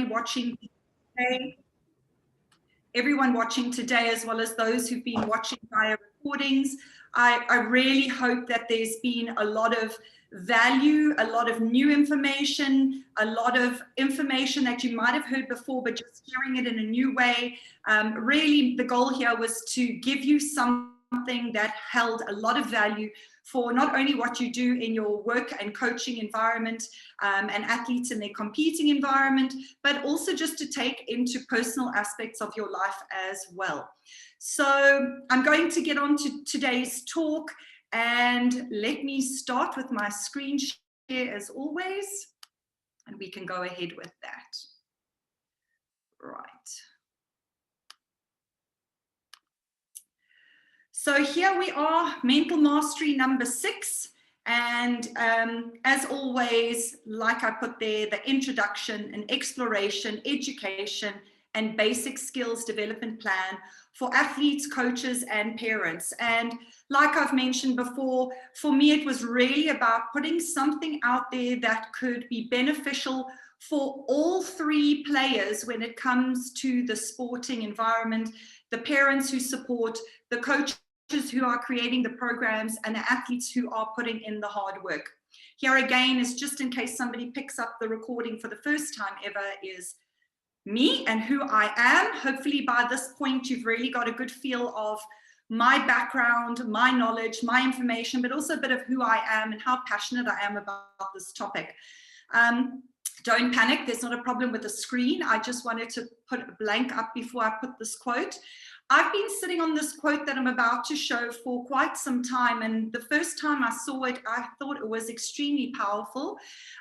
watching today, everyone watching today, as well as those who've been watching via recordings. I really hope that there's been a lot of value, a lot of new information, a lot of information that you might have heard before, but just hearing it in a new way. Really, the goal here was to give you something that held a lot of value for not only what you do in your work and coaching environment and athletes in their competing environment, but also just to take into personal aspects of your life as well. So I'm going to get on to today's talk, and let me start with my screen share as always, and we can go ahead with that. Right. So here we are, mental mastery number 6. And as always, like I put there, the introduction and exploration, education, and basic skills development plan for athletes, coaches, and parents. And like I've mentioned before, for me, it was really about putting something out there that could be beneficial for all 3 players when it comes to the sporting environment, the parents who support, the coaches who are creating the programs, and the athletes who are putting in the hard work. Here again is just in case somebody picks up the recording for the first time ever, is me and who I am. Hopefully by this point you've really got a good feel of my background, my knowledge, my information, but also a bit of who I am and how passionate I am about this topic. Don't panic, there's not a problem with the screen. I just wanted to put a blank up before I put this quote. I've been sitting on this quote that I'm about to show for quite some time, and the first time I saw it, I thought it was extremely powerful.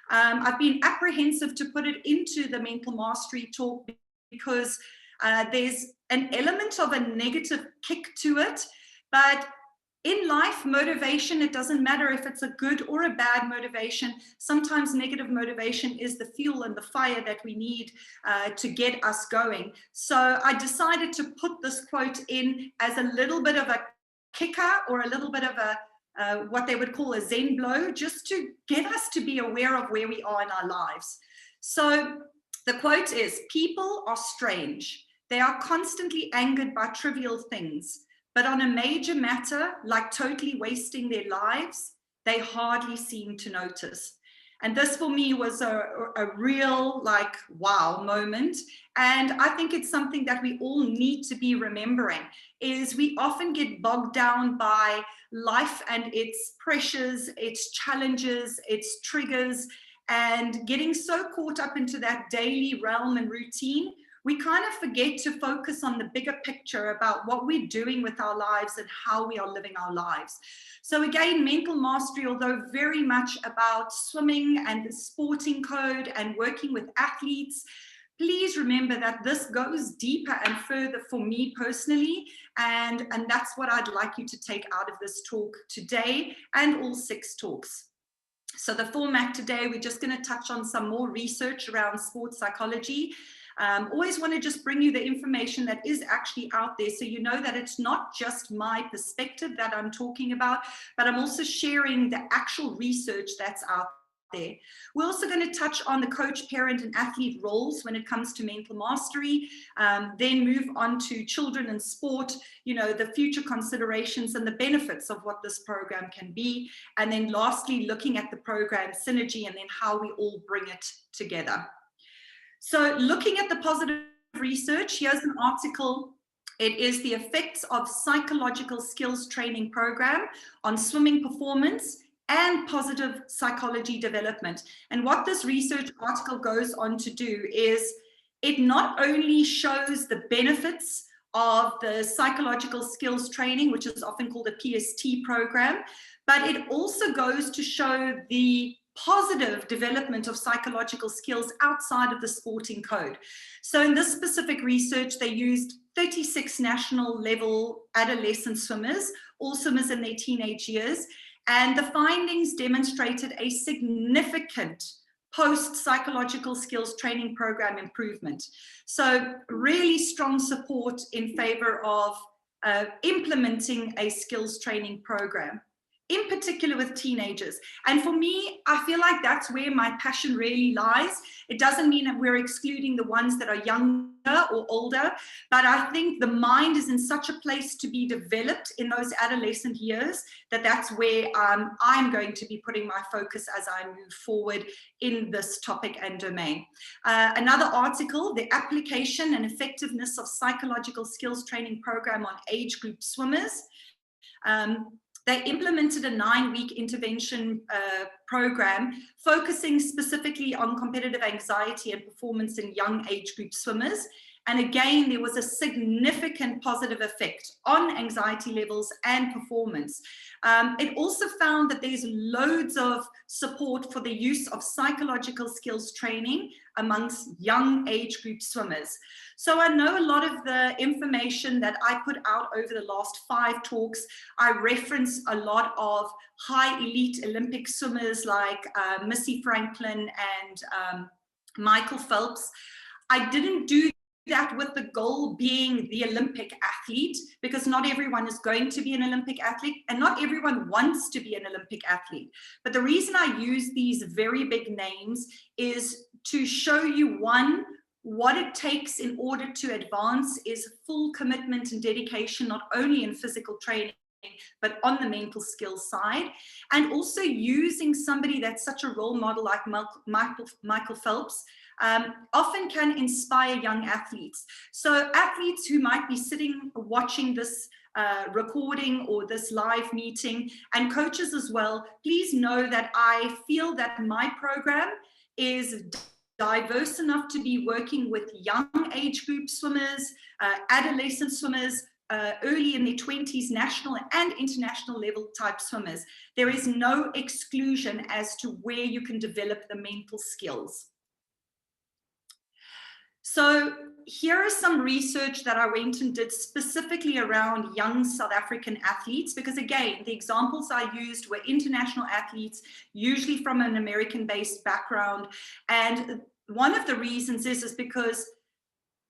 I've been apprehensive to put it into the mental mastery talk because there's an element of a negative kick to it, but in life, motivation, it doesn't matter if it's a good or a bad motivation. Sometimes negative motivation is the fuel and the fire that we need to get us going. So I decided to put this quote in as a little bit of a kicker, or a little bit of a what they would call a Zen blow, just to get us to be aware of where we are in our lives. So the quote is, "People are strange. They are constantly angered by trivial things. But on a major matter, like totally wasting their lives, they hardly seem to notice." And this for me was a real like wow moment. And I think it's something that we all need to be remembering, is we often get bogged down by life and its pressures, its challenges, its triggers, and getting so caught up into that daily realm and routine, we kind of forget to focus on the bigger picture about what we're doing with our lives and how we are living our lives. So again, mental mastery, although very much about swimming and the sporting code and working with athletes, please remember that this goes deeper and further for me personally, and that's what I'd like you to take out of this talk today and all 6 talks. So the format today, we're just going to touch on some more research around sports psychology. Always want to just bring you the information that is actually out there, so you know that it's not just my perspective that I'm talking about, but I'm also sharing the actual research that's out there. We're also going to touch on the coach, parent, and athlete roles when it comes to mental mastery, then move on to children and sport, you know, the future considerations and the benefits of what this program can be, and then lastly, looking at the program synergy and then how we all bring it together. So looking at the positive research, here's an article. It is the effects of psychological skills training program on swimming performance and positive psychology development. And what this research article goes on to do is it not only shows the benefits of the psychological skills training, which is often called a PST program, but it also goes to show the positive development of psychological skills outside of the sporting code. So in this specific research, they used 36 national level adolescent swimmers, all swimmers in their teenage years, and the findings demonstrated a significant post-psychological skills training program improvement. So really strong support in favor of implementing a skills training program. in particular with teenagers. And for me, I feel like that's where my passion really lies. It doesn't mean that we're excluding the ones that are younger or older, but I think the mind is in such a place to be developed in those adolescent years that that's where I'm going to be putting my focus as I move forward in this topic and domain. Another article, the application and effectiveness of psychological skills training program on age group swimmers. They implemented a 9-week intervention program focusing specifically on competitive anxiety and performance in young age group swimmers. And again, there was a significant positive effect on anxiety levels and performance. It also found that there's loads of support for the use of psychological skills training amongst young age group swimmers. So I know a lot of the information that I put out over the last 5 talks, I reference a lot of high elite Olympic swimmers like Missy Franklin and Michael Phelps. I didn't do that with the goal being the Olympic athlete, because not everyone is going to be an Olympic athlete and not everyone wants to be an Olympic athlete. But the reason I use these very big names is to show you, one, what it takes in order to advance is full commitment and dedication, not only in physical training, but on the mental skills side, and also using somebody that's such a role model like Michael Phelps often can inspire young athletes. So athletes who might be sitting watching this recording or this live meeting, and coaches as well, please know that I feel that my program is diverse enough to be working with young age group swimmers, adolescent swimmers, early in their 20s, national and international level type swimmers. There is no exclusion as to where you can develop the mental skills. So here is some research that I went and did specifically around young South African athletes, because again, the examples I used were international athletes, usually from an American-based background. And one of the reasons is because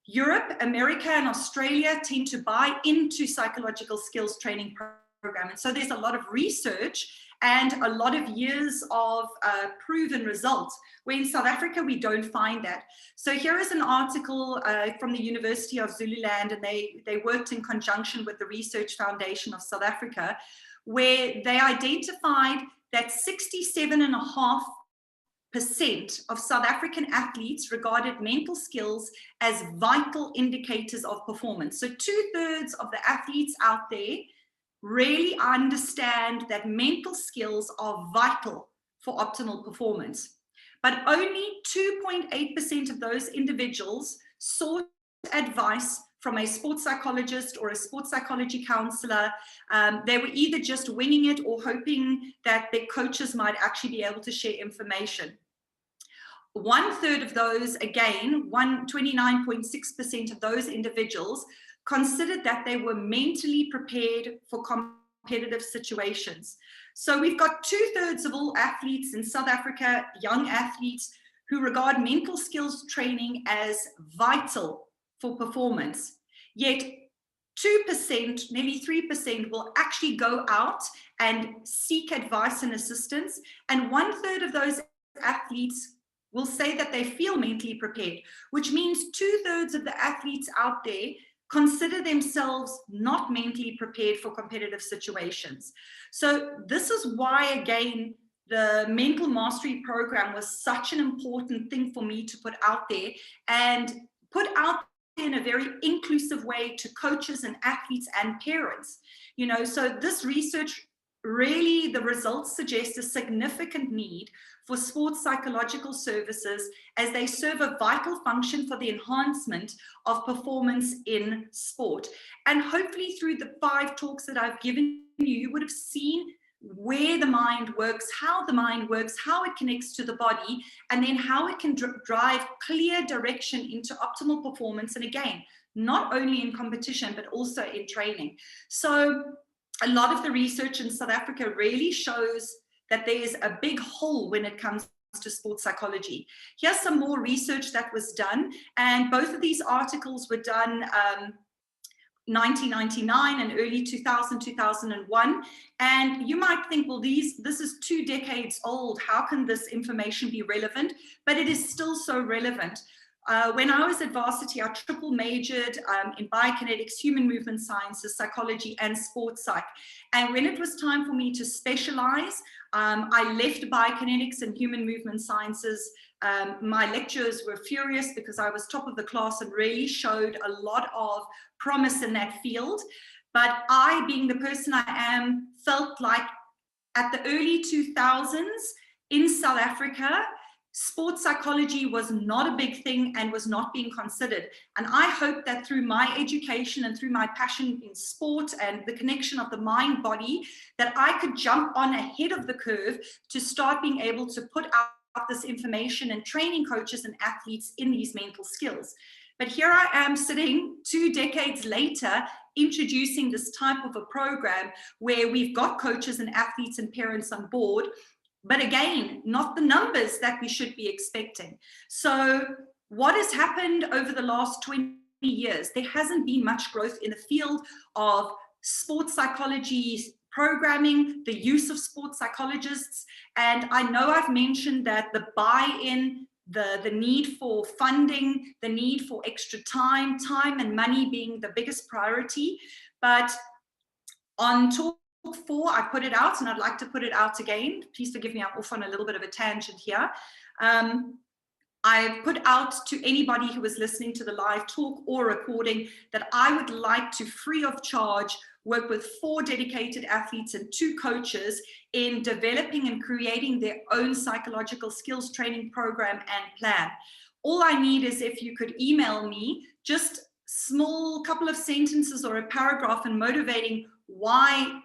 Europe, America, and Australia tend to buy into psychological skills training program. And so there's a lot of research and a lot of years of proven results, where in South Africa, we don't find that. So here is an article from the University of Zululand, and they worked in conjunction with the Research Foundation of South Africa, where they identified that 67.5% of South African athletes regarded mental skills as vital indicators of performance. So 2/3 of the athletes out there really understand that mental skills are vital for optimal performance. But only 2.8% of those individuals sought advice from a sports psychologist or a sports psychology counselor. They were either just winging it or hoping that their coaches might actually be able to share information. 1/3 of those, again, 29.6% of those individuals considered that they were mentally prepared for competitive situations. So we've got 2/3 of all athletes in South Africa, young athletes, who regard mental skills training as vital for performance. Yet 2%, nearly 3%, will actually go out and seek advice and assistance. And 1/3 of those athletes will say that they feel mentally prepared, which means 2/3 of the athletes out there consider themselves not mentally prepared for competitive situations. So this is why, again, the mental mastery program was such an important thing for me to put out there, and put out in a very inclusive way to coaches and athletes and parents. You know, so this research, really, the results suggest a significant need for sports psychological services, as they serve a vital function for the enhancement of performance in sport. And hopefully through the 5 talks that I've given you, you would have seen where the mind works, how the mind works, how it connects to the body, and then how it can drive clear direction into optimal performance. And again, not only in competition, but also in training. So a lot of the research in South Africa really shows that there is a big hole when it comes to sports psychology. Here's some more research that was done, and both of these articles were done 1999 and early 2000, 2001. And you might think, well, this is 2 decades old. How can this information be relevant? But it is still so relevant. When I was at varsity, I triple majored in biokinetics, human movement sciences, psychology, and sports psych. And when it was time for me to specialize, I left biokinetics and human movement sciences. My lecturers were furious because I was top of the class and really showed a lot of promise in that field. But I, being the person I am, felt like at the early 2000s in South Africa, sports psychology was not a big thing and was not being considered. And I hope that through my education and through my passion in sport and the connection of the mind body, that I could jump on ahead of the curve to start being able to put out this information and training coaches and athletes in these mental skills. But here I am sitting 2 decades later, introducing this type of a program where we've got coaches and athletes and parents on board. But again, not the numbers that we should be expecting. So what has happened over the last 20 years? There hasn't been much growth in the field of sports psychology programming, the use of sports psychologists. And I know I've mentioned that the buy-in, the need for funding, the need for extra time and money being the biggest priority. But on Talk 4, I put it out, and I'd like to put it out again. Please forgive me, I'm off on a little bit of a tangent here. I put out to anybody who was listening to the live talk or recording that I would like to, free of charge, work with 4 dedicated athletes and 2 coaches in developing and creating their own psychological skills training program and plan. All I need is if you could email me just small couple of sentences or a paragraph and motivating why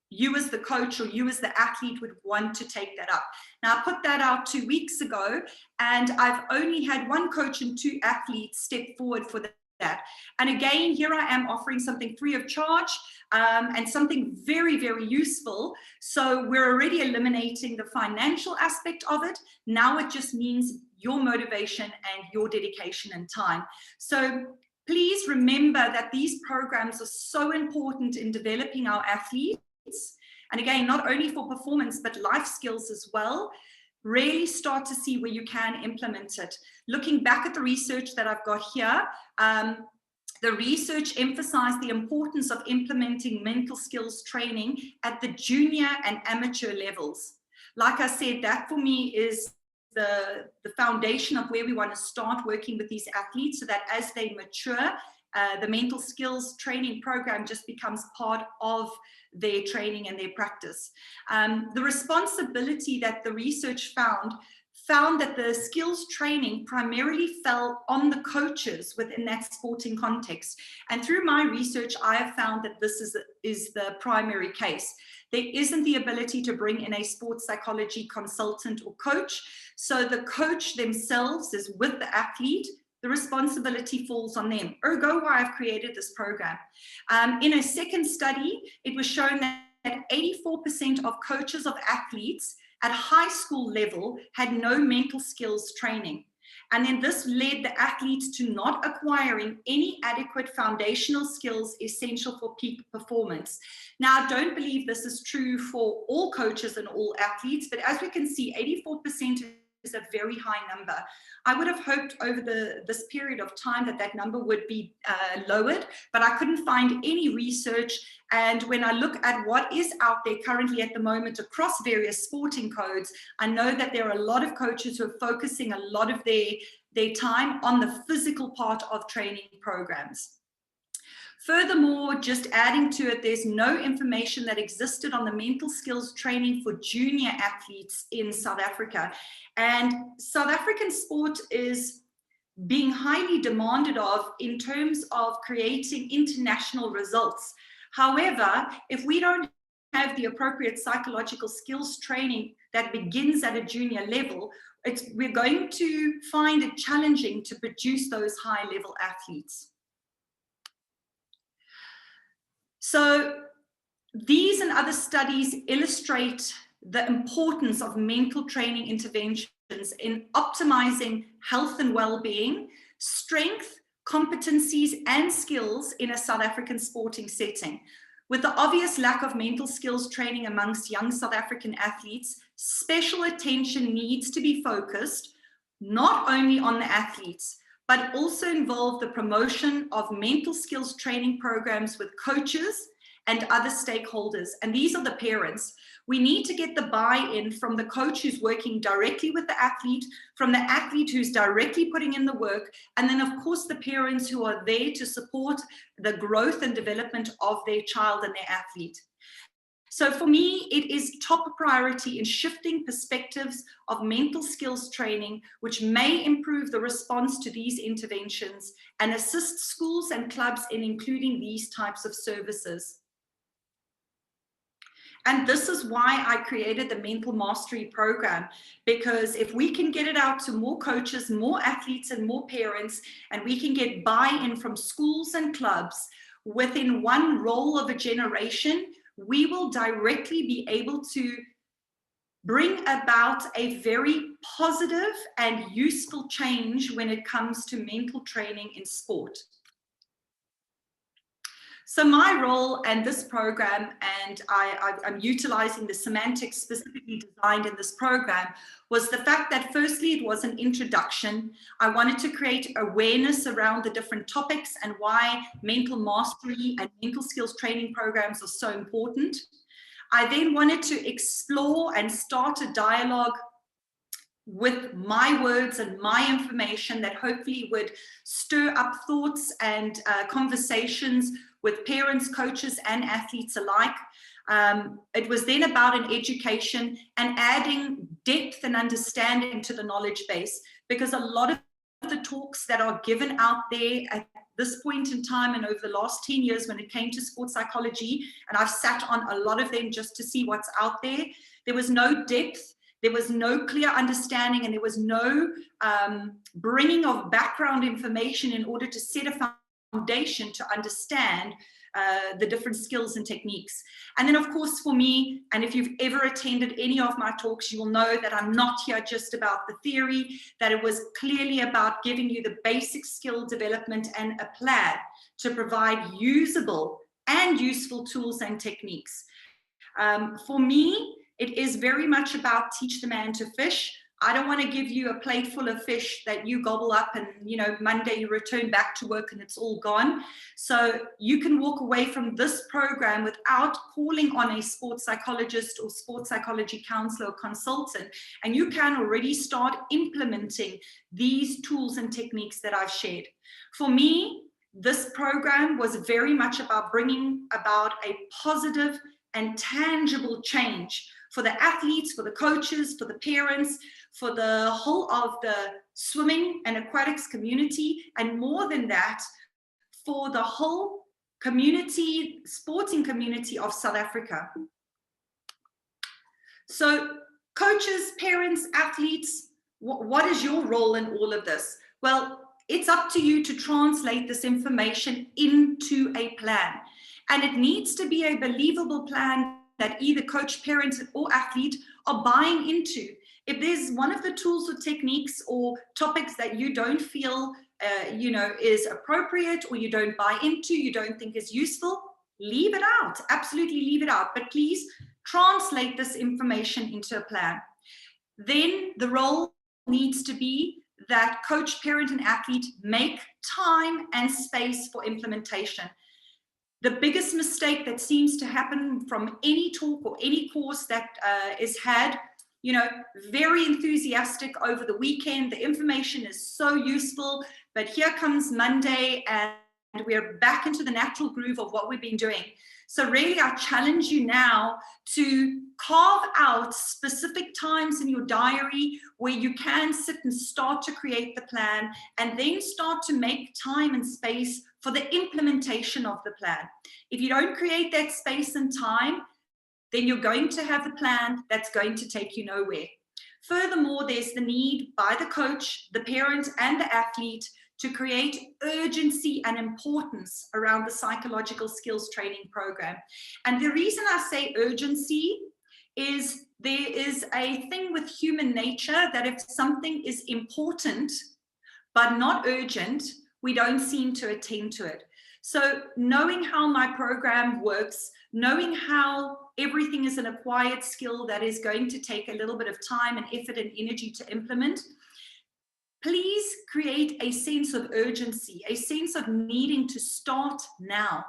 you as the coach or you as the athlete would want to take that up. Now, I put that out 2 weeks ago, and I've only had 1 coach and 2 athletes step forward for that. And again, here I am offering something free of charge and something very, very useful. So we're already eliminating the financial aspect of it. Now it just means your motivation and your dedication and time. So please remember that these programs are so important in developing our athletes. And again, not only for performance, but life skills as well. Really start to see where you can implement it. Looking back at the research that I've got here, the research emphasized the importance of implementing mental skills training at the junior and amateur levels. Like I said, that for me is the foundation of where we want to start working with these athletes, so that as they mature, the mental skills training program just becomes part of their training and their practice. The responsibility that the research found that the skills training primarily fell on the coaches within that sporting context. And through my research, I have found that this is the primary case. There isn't the ability to bring in a sports psychology consultant or coach. So the coach themselves is with the athlete. The responsibility falls on them. Ergo, why I've created this program. In a second study, it was shown that 84% of coaches of athletes at high school level had no mental skills training. And then this led the athletes to not acquiring any adequate foundational skills essential for peak performance. Now, I don't believe this is true for all coaches and all athletes, but as we can see, 84% is a very high number. I would have hoped over this period of time that number would be lowered, but I couldn't find any research. And when I look at what is out there currently at the moment across various sporting codes, I know that there are a lot of coaches who are focusing a lot of their time on the physical part of training programs. Furthermore, just adding to it, there's no information that existed on the mental skills training for junior athletes in South Africa. And South African sport is being highly demanded of in terms of creating international results. However, if we don't have the appropriate psychological skills training that begins at a junior level, we're going to find it challenging to produce those high-level athletes. So these and other studies illustrate the importance of mental training interventions in optimizing health and well-being, strength, competencies, and skills in a South African sporting setting. With the obvious lack of mental skills training amongst young South African athletes, special attention needs to be focused not only on the athletes, but also involve the promotion of mental skills training programs with coaches and other stakeholders. And these are the parents. We need to get the buy-in from the coach who's working directly with the athlete, from the athlete who's directly putting in the work, and then of course the parents who are there to support the growth and development of their child and their athlete. So for me, it is top priority in shifting perspectives of mental skills training, which may improve the response to these interventions and assist schools and clubs in including these types of services. And this is why I created the Mental Mastery Program, because if we can get it out to more coaches, more athletes, and more parents, and we can get buy-in from schools and clubs within one role of a generation, we will directly be able to bring about a very positive and useful change when it comes to mental training in sport. So my role and this program, and I'm utilizing the semantics specifically designed in this program, was the fact that firstly, it was an introduction. I wanted to create awareness around the different topics and why mental mastery and mental skills training programs are so important. I then wanted to explore and start a dialogue with my words and my information that hopefully would stir up thoughts and conversations with parents, coaches, and athletes alike. It was then about an education and adding depth and understanding to the knowledge base, because a lot of the talks that are given out there at this point in time and over the last 10 years when it came to sports psychology, and I've sat on a lot of them just to see what's out there, there was no depth, there was no clear understanding, and there was no bringing of background information in order to set a foundation to understand the different skills and techniques. And then of course for me, and if you've ever attended any of my talks, you will know that I'm not here just about the theory, that it was clearly about giving you the basic skill development and a plan to provide usable and useful tools and techniques. For me, it is very much about teach the man to fish. I don't want to give you a plate full of fish that you gobble up and, you know, Monday you return back to work and it's all gone. So you can walk away from this program without calling on a sports psychologist or sports psychology counselor or consultant, and you can already start implementing these tools and techniques that I've shared. For me, this program was very much about bringing about a positive and tangible change for the athletes, for the coaches, for the parents, for the whole of the swimming and aquatics community, and more than that, for the whole community, sporting community of South Africa. So coaches, parents, athletes, what is your role in all of this? Well, it's up to you to translate this information into a plan. And it needs to be a believable plan that either coach, parent, or athlete are buying into. If there's one of the tools or techniques or topics that you don't feel is appropriate, or you don't buy into, you don't think is useful, leave it out. Absolutely leave it out. But please translate this information into a plan. Then the role needs to be that coach, parent, and athlete make time and space for implementation. The biggest mistake that seems to happen from any talk or any course that is had, you know, very enthusiastic over the weekend, the information is so useful, but here comes Monday and we're back into the natural groove of what we've been doing. So really, I challenge you now to carve out specific times in your diary where you can sit and start to create the plan, and then start to make time and space for the implementation of the plan. If you don't create that space and time, then you're going to have a plan that's going to take you nowhere. Furthermore, there's the need by the coach, the parent, and the athlete to create urgency and importance around the psychological skills training program. And the reason I say urgency is there is a thing with human nature that if something is important but not urgent, we don't seem to attend to it. So knowing how my program works, knowing how everything is an acquired skill that is going to take a little bit of time and effort and energy to implement, please create a sense of urgency, a sense of needing to start now.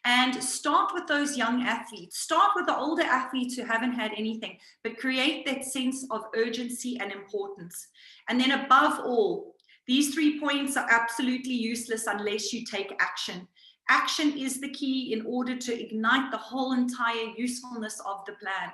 And start with those young athletes, start with the older athletes who haven't had anything, but create that sense of urgency and importance. And then above all, these 3 points are absolutely useless unless you take action. Action is the key in order to ignite the whole entire usefulness of the plan.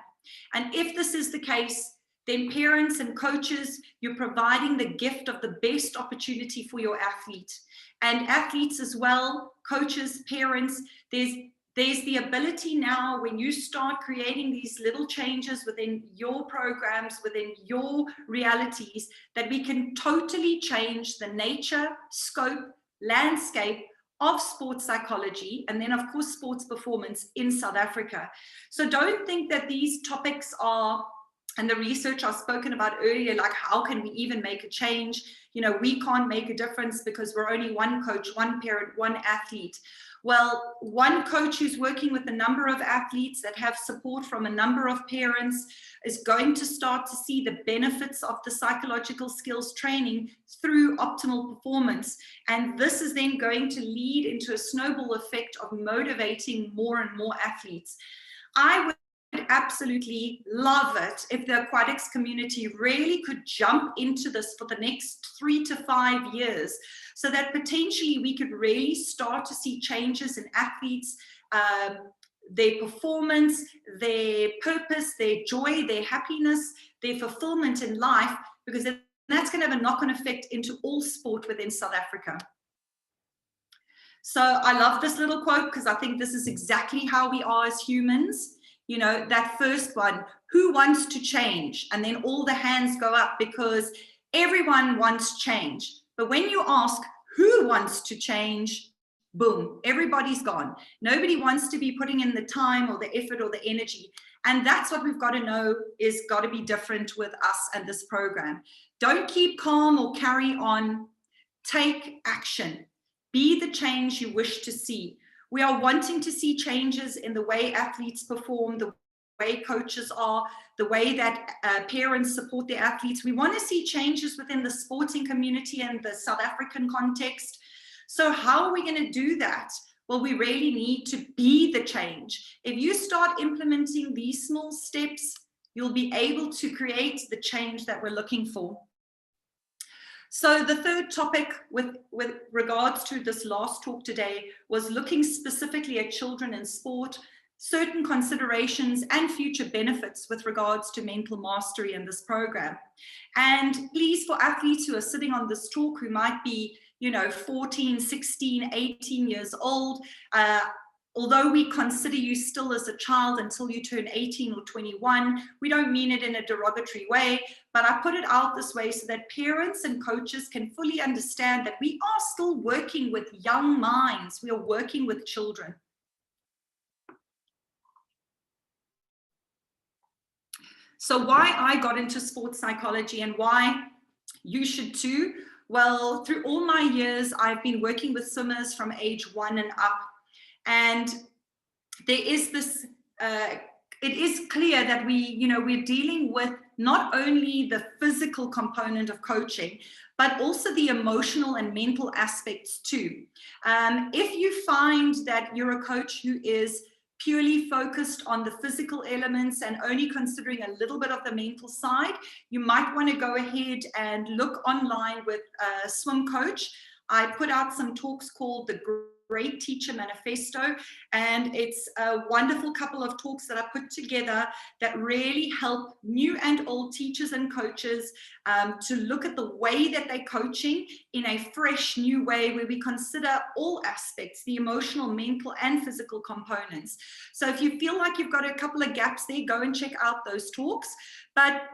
And if this is the case, then parents and coaches, you're providing the gift of the best opportunity for your athlete. And athletes as well, coaches, parents, there's the ability now, when you start creating these little changes within your programs, within your realities, that we can totally change the nature, scope, landscape of sports psychology, and then of course sports performance in South Africa. So don't think that these topics are, and the research I've spoken about earlier, like how can we even make a change? You know, we can't make a difference because we're only one coach, one parent, one athlete. Well, one coach who's working with a number of athletes that have support from a number of parents is going to start to see the benefits of the psychological skills training through optimal performance. And this is then going to lead into a snowball effect of motivating more and more athletes. I would absolutely love it if the aquatics community really could jump into this for the next 3 to 5 years, so that potentially we could really start to see changes in athletes, their performance, their purpose, their joy, their happiness, their fulfillment in life, because that's going to have a knock-on effect into all sport within South Africa. So I love this little quote because I think this is exactly how we are as humans. You know, that first one, who wants to change? And then all the hands go up because everyone wants change. But when you ask who wants to change, boom, everybody's gone. Nobody wants to be putting in the time or the effort or the energy. And that's what we've got to know is got to be different with us and this program. Don't keep calm or carry on. Take action. Be the change you wish to see. We are wanting to see changes in the way athletes perform, the way coaches are, the way that parents support their athletes. We want to see changes within the sporting community and the South African context. So how are we going to do that? Well, we really need to be the change. If you start implementing these small steps, you'll be able to create the change that we're looking for. So the third topic with regards to this last talk today was looking specifically at children in sport, certain considerations and future benefits with regards to mental mastery in this program. And please, for athletes who are sitting on this talk who might be, 14, 16, 18 years old, although we consider you still as a child until you turn 18 or 21, we don't mean it in a derogatory way, but I put it out this way so that parents and coaches can fully understand that we are still working with young minds. We are working with children. So why I got into sports psychology and why you should too? Well, through all my years, I've been working with swimmers from age 1 and up. And there is this, it is clear that we're dealing with not only the physical component of coaching, but also the emotional and mental aspects too. If you find that you're a coach who is purely focused on the physical elements and only considering a little bit of the mental side, you might want to go ahead and look online with Swim Coach. I put out some talks called the Great Teacher Manifesto, and it's a wonderful couple of talks that I put together that really help new and old teachers and coaches to look at the way that they're coaching in a fresh new way, where we consider all aspects, the emotional, mental and physical components. So if you feel like you've got a couple of gaps there, go and check out those talks. But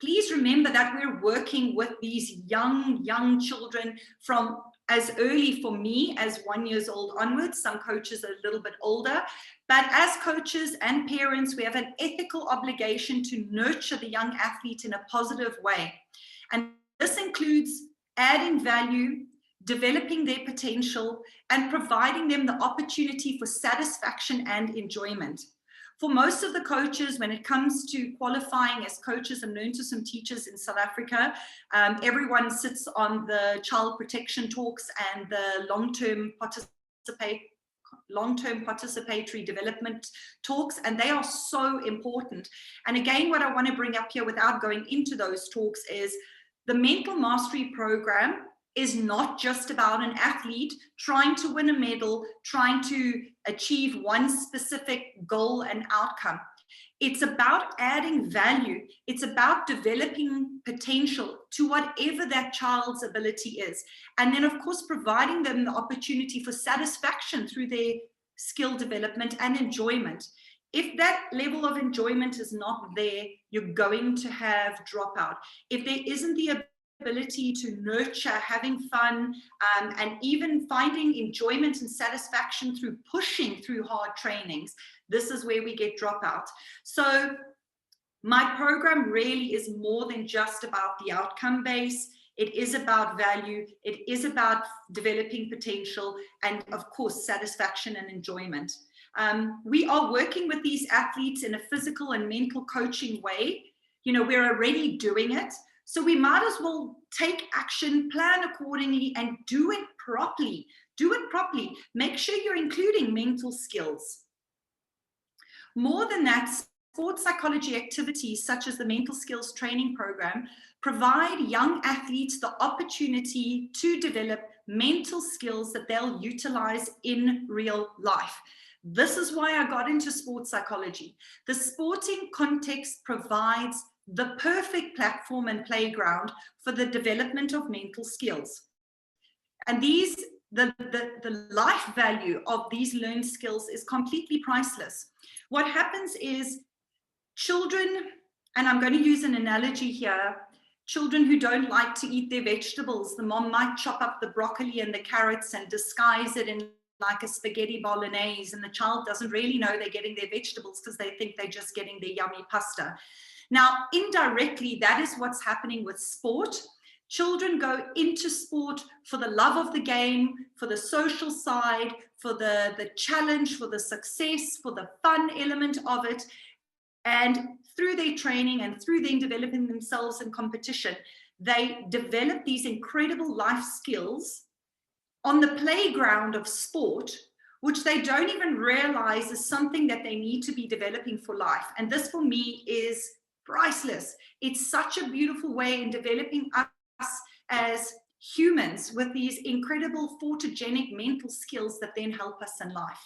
please remember that we're working with these young children from as early for me as 1 year old onwards. Some coaches are a little bit older, but as coaches and parents, we have an ethical obligation to nurture the young athlete in a positive way. And this includes adding value, developing their potential, and providing them the opportunity for satisfaction and enjoyment. For most of the coaches, when it comes to qualifying as coaches, and known to some teachers in South Africa, everyone sits on the child protection talks and the long-term participatory development talks, and they are so important. And again, what I want to bring up here without going into those talks is the Mental Mastery Program is not just about an athlete trying to win a medal, trying to achieve one specific goal and outcome. It's about adding value. It's about developing potential to whatever that child's ability is. And then, of course, providing them the opportunity for satisfaction through their skill development and enjoyment. If that level of enjoyment is not there, you're going to have dropout. If there isn't the ability to nurture having fun, and even finding enjoyment and satisfaction through pushing through hard trainings, this is where we get dropout. So my program really is more than just about the outcome base. It is about value. It is about developing potential, and of course, satisfaction and enjoyment. We are working with these athletes in a physical and mental coaching way. You know, we're already doing it. So we might as well take action, plan accordingly, and do it properly. Do it properly. Make sure you're including mental skills. More than that, sports psychology activities such as the Mental Skills Training Program provide young athletes the opportunity to develop mental skills that they'll utilize in real life. This is why I got into sports psychology. The sporting context provides the perfect platform and playground for the development of mental skills. And the life value of these learned skills is completely priceless. What happens is children, and I'm going to use an analogy here, children who don't like to eat their vegetables, the mom might chop up the broccoli and the carrots and disguise it in like a spaghetti bolognese, and the child doesn't really know they're getting their vegetables because they think they're just getting their yummy pasta. Now, indirectly, that is what's happening with sport. Children go into sport for the love of the game, for the social side, for the challenge, for the success, for the fun element of it. And through their training and through them developing themselves in competition, they develop these incredible life skills on the playground of sport, which they don't even realize is something that they need to be developing for life. And this for me is priceless. It's such a beautiful way in developing us as humans with these incredible photogenic mental skills that then help us in life.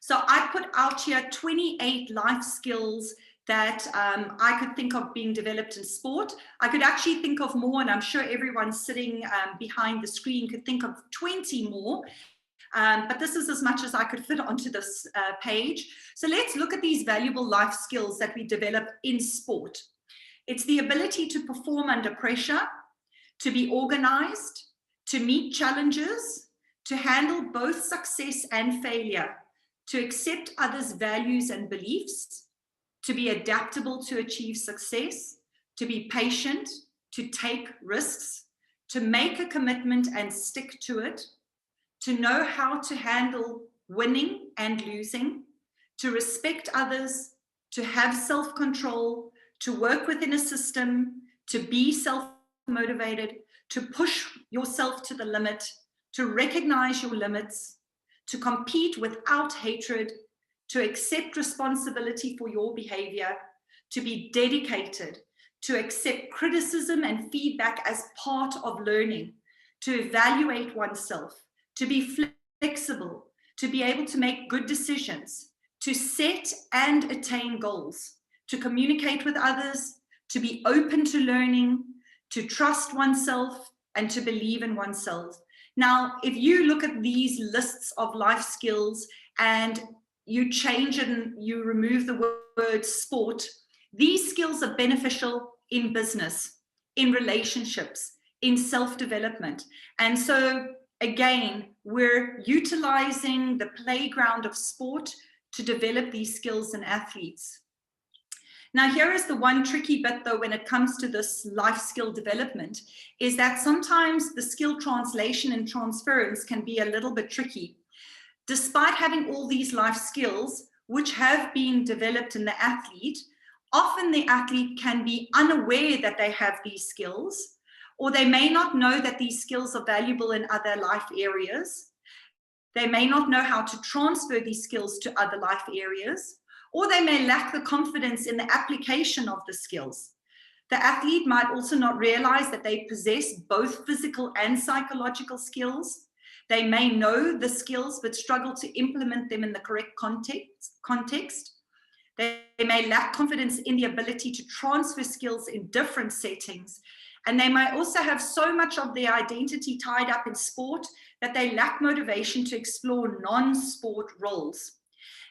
So I put out here 28 life skills that I could think of being developed in sport. I could actually think of more, and I'm sure everyone sitting behind the screen could think of 20 more. But this is as much as I could fit onto this page. So let's look at these valuable life skills that we develop in sport. It's the ability to perform under pressure, to be organized, to meet challenges, to handle both success and failure, to accept others' values and beliefs, to be adaptable to achieve success, to be patient, to take risks, to make a commitment and stick to it, to know how to handle winning and losing, to respect others, to have self-control, to work within a system, to be self-motivated, to push yourself to the limit, to recognize your limits, to compete without hatred, to accept responsibility for your behavior, to be dedicated, to accept criticism and feedback as part of learning, to evaluate oneself, to be flexible, to be able to make good decisions, to set and attain goals, to communicate with others, to be open to learning, to trust oneself, and to believe in oneself. Now, if you look at these lists of life skills and you change it and you remove the word sport, these skills are beneficial in business, in relationships, in self-development. And so again, we're utilizing the playground of sport to develop these skills in athletes. Now, here is the one tricky bit, though, when it comes to this life skill development, is that sometimes the skill translation and transference can be a little bit tricky. Despite having all these life skills, which have been developed in the athlete, often the athlete can be unaware that they have these skills, or they may not know that these skills are valuable in other life areas. They may not know how to transfer these skills to other life areas, or they may lack the confidence in the application of the skills. The athlete might also not realize that they possess both physical and psychological skills. They may know the skills but struggle to implement them in the correct context. They may lack confidence in the ability to transfer skills in different settings. And they might also have so much of their identity tied up in sport that they lack motivation to explore non-sport roles.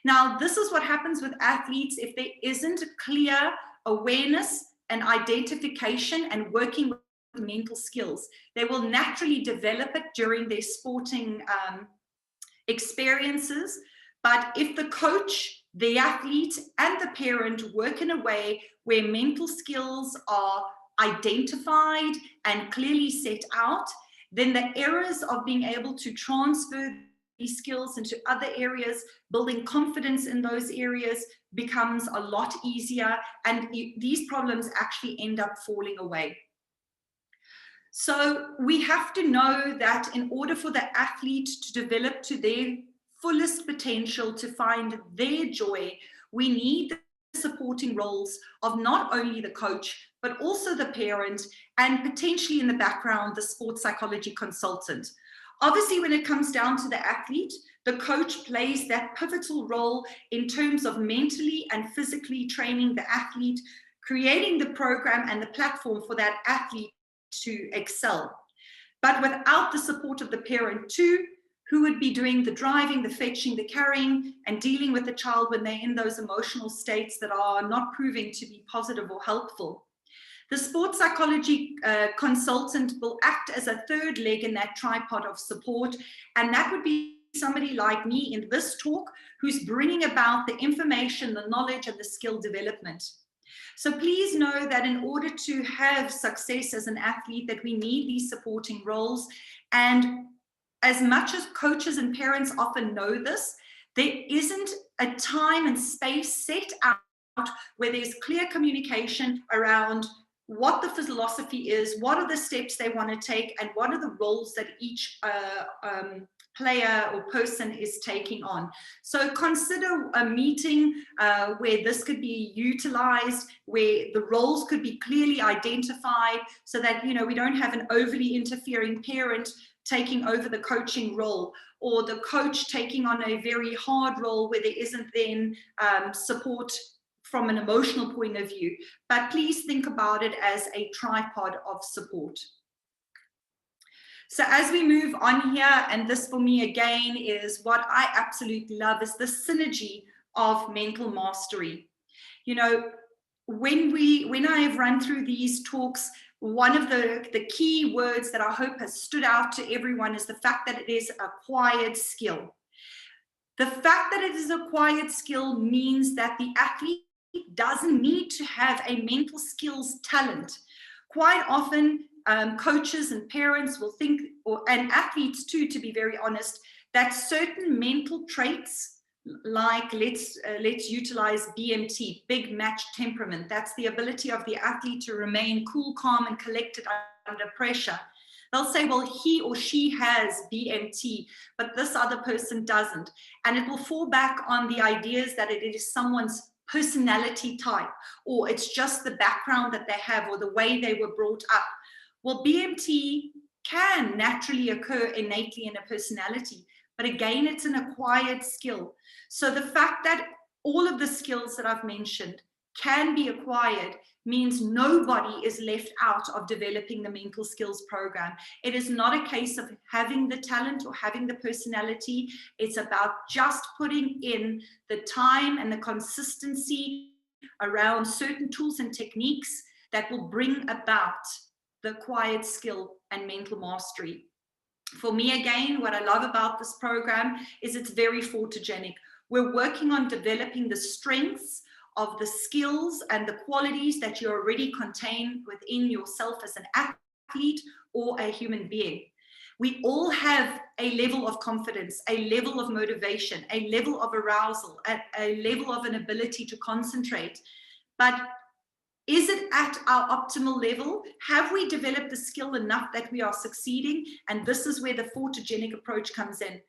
Now, this is what happens with athletes if there isn't a clear awareness and identification and working with mental skills. They will naturally develop it during their sporting experiences. But if the coach, the athlete, and the parent work in a way where mental skills are identified and clearly set out, then the errors of being able to transfer these skills into other areas, building confidence in those areas becomes a lot easier, and these problems actually end up falling away. So we have to know that in order for the athlete to develop to their fullest potential, to find their joy, we need the supporting roles of not only the coach, but also the parent, and potentially in the background, the sports psychology consultant. Obviously, when it comes down to the athlete, the coach plays that pivotal role in terms of mentally and physically training the athlete, creating the program and the platform for that athlete to excel. But without the support of the parent too, who would be doing the driving, the fetching, the carrying, and dealing with the child when they're in those emotional states that are not proving to be positive or helpful. The sports psychology consultant will act as a third leg in that tripod of support, and that would be somebody like me in this talk who's bringing about the information, the knowledge, and the skill development. So please know that in order to have success as an athlete, that we need these supporting roles. And as much as coaches and parents often know this, there isn't a time and space set out where there's clear communication around what the philosophy is, what are the steps they want to take, and what are the roles that each player or person is taking on. So consider a meeting where this could be utilized, where the roles could be clearly identified, so that, you know, we don't have an overly interfering parent taking over the coaching role, or the coach taking on a very hard role where there isn't then support from an emotional point of view. But please think about it as a tripod of support. So as we move on here, and this for me again is what I absolutely love, is the synergy of mental mastery. You know, when I have run through these talks, one of the key words that I hope has stood out to everyone is the fact that it is acquired skill. The fact that it is acquired skill means that the athlete doesn't need to have a mental skills talent. Quite often, coaches and parents will think, and athletes too, to be very honest, that certain mental traits, like let's utilize BMT, big match temperament. That's the ability of the athlete to remain cool, calm, and collected under pressure. They'll say, well, he or she has BMT, but this other person doesn't. And it will fall back on the ideas that it is someone's personality type, or it's just the background that they have, or the way they were brought up. Well, BMT can naturally occur innately in a personality, but again, it's an acquired skill. So the fact that all of the skills that I've mentioned can be acquired means nobody is left out of developing the mental skills program. It is not a case of having the talent or having the personality. It's about just putting in the time and the consistency around certain tools and techniques that will bring about the acquired skill and mental mastery. For me, again, what I love about this program is it's very photogenic. We're working on developing the strengths of the skills and the qualities that you already contain within yourself as an athlete or a human being. We all have a level of confidence, a level of motivation, a level of arousal, a level of an ability to concentrate. But is it at our optimal level? Have we developed the skill enough that we are succeeding? And this is where the photogenic approach comes in.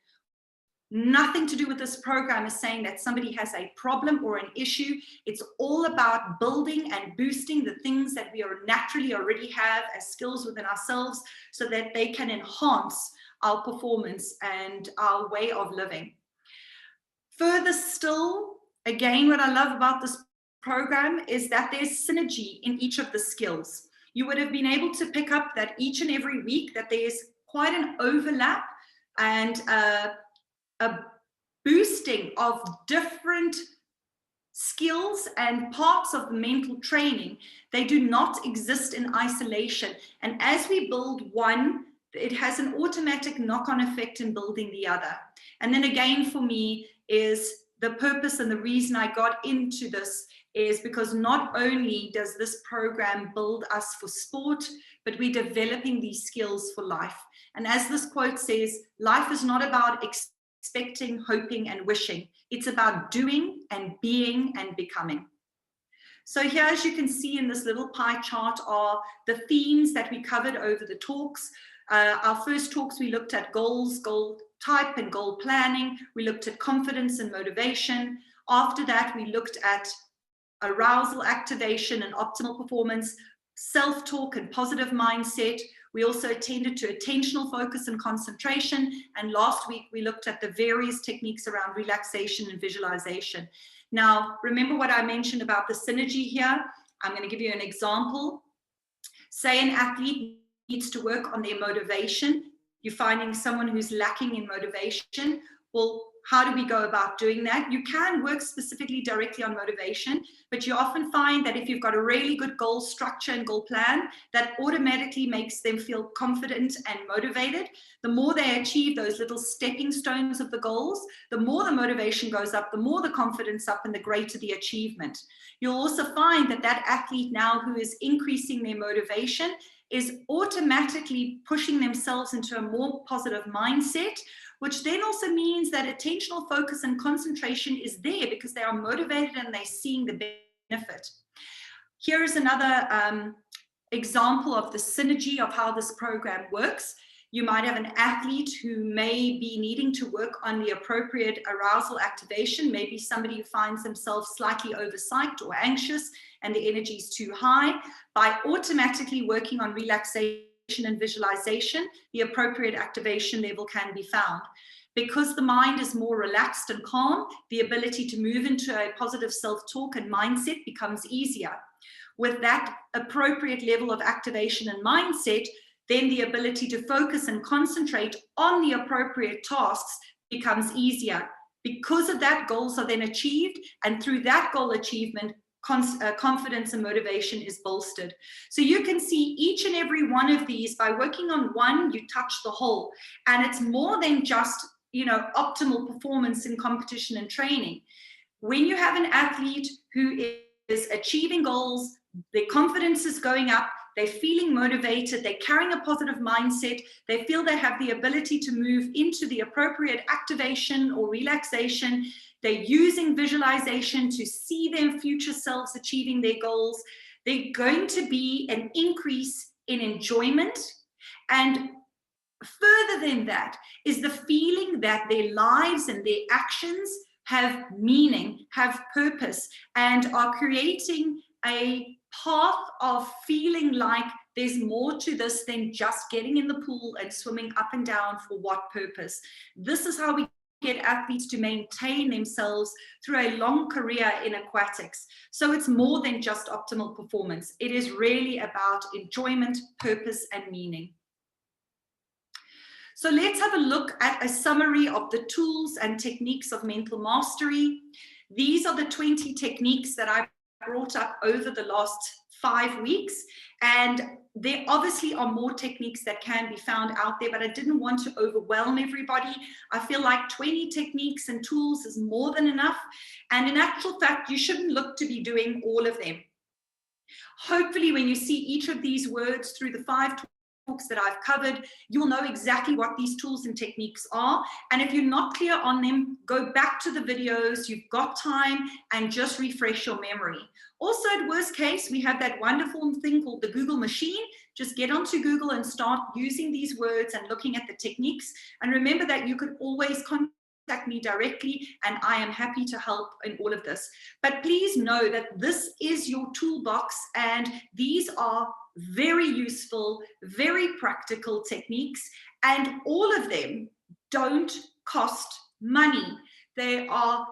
Nothing to do with this program is saying that somebody has a problem or an issue. It's all about building and boosting the things that we are naturally already have as skills within ourselves so that they can enhance our performance and our way of living. Further still, again, what I love about this program is that there's synergy in each of the skills. You would have been able to pick up that each and every week that there's quite an overlap and a boosting of different skills and parts of the mental training. They do not exist in isolation. And as we build one, it has an automatic knock-on effect in building the other. And then again, for me, is the purpose and the reason I got into this is because not only does this program build us for sport, but we're developing these skills for life. And as this quote says, life is not about expecting, hoping, and wishing. It's about doing and being and becoming. So here, as you can see in this little pie chart, are the themes that we covered over the talks. Our first talks, we looked at goals, goal type and goal planning. We looked at confidence and motivation. After that, we looked at arousal, activation, and optimal performance, self-talk and positive mindset. We also attended to attentional focus and concentration. And last week, we looked at the various techniques around relaxation and visualization. Now, remember what I mentioned about the synergy here? I'm going to give you an example. Say an athlete needs to work on their motivation. You're finding someone who's lacking in motivation. Well, how do we go about doing that? You can work specifically directly on motivation, but you often find that if you've got a really good goal structure and goal plan, that automatically makes them feel confident and motivated. The more they achieve those little stepping stones of the goals, the more the motivation goes up, the more the confidence up, and the greater the achievement. You'll also find that that athlete now who is increasing their motivation is automatically pushing themselves into a more positive mindset, which then also means that attentional focus and concentration is there because they are motivated and they're seeing the benefit. Here is another example of the synergy of how this program works. You might have an athlete who may be needing to work on the appropriate arousal activation, maybe somebody who finds themselves slightly overpsyched or anxious and the energy is too high. By automatically working on relaxation and visualization, the appropriate activation level can be found. Because the mind is more relaxed and calm, the ability to move into a positive self-talk and mindset becomes easier. With that appropriate level of activation and mindset, then the ability to focus and concentrate on the appropriate tasks becomes easier. Because of that, goals are then achieved, and through that goal achievement, confidence and motivation is bolstered. So you can see each and every one of these, by working on one, you touch the whole. And it's more than just, optimal performance in competition and training. When you have an athlete who is achieving goals, their confidence is going up, they're feeling motivated, they're carrying a positive mindset, they feel they have the ability to move into the appropriate activation or relaxation, they're using visualization to see their future selves achieving their goals, they're going to be an increase in enjoyment. And further than that is the feeling that their lives and their actions have meaning, have purpose, and are creating a path of feeling like there's more to this than just getting in the pool and swimming up and down for what purpose. This is how we get athletes to maintain themselves through a long career in aquatics. So it's more than just optimal performance. It is really about enjoyment, purpose, and meaning. So let's have a look at a summary of the tools and techniques of mental mastery. These are the 20 techniques that I brought up over the last 5 weeks. And There obviously are more techniques that can be found out there, but I didn't want to overwhelm everybody. I feel like 20 techniques and tools is more than enough. And in actual fact, you shouldn't look to be doing all of them. Hopefully, when you see each of these words through the 5 talks that I've covered, you'll know exactly what these tools and techniques are. And if you're not clear on them, go back to the videos. You've got time, and just refresh your memory. Also, at worst case, we have that wonderful thing called the Google machine. Just get onto Google and start using these words and looking at the techniques. And remember that you could always contact me directly, and I am happy to help in all of this. But please know that this is your toolbox, and these are very useful, very practical techniques, and all of them don't cost money. There are